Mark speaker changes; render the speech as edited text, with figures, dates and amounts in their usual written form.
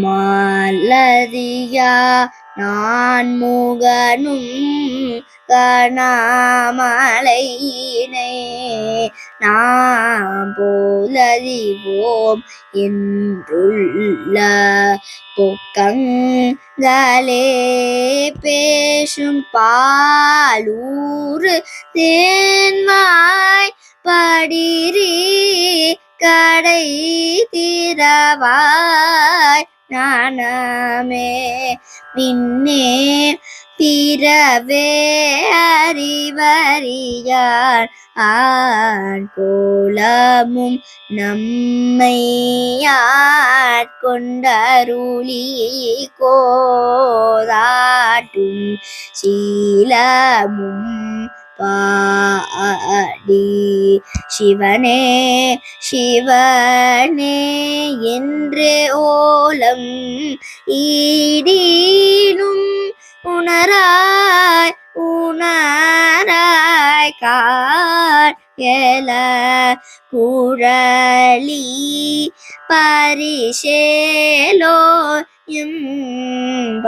Speaker 1: மாலதியா நான் முகனும் கணாமலையினை நாம் போலறிவோம் என்றுள்ள பொக்கங்களே பேசும் பாலூறு தேன்வாய் படிரி கடை திறவாய் ஞானமே விண்ணே பிறவே அறிவறியார் கோலமும் நம்மை கொண்டருளி கோதாட்டும் சீலமும் பாடி சிவனே சிவனே என்றே ஓலம் ஈடீனும் உணராய் உணராய் காயல குழலி பரிசேலோ எம்பாவாய்.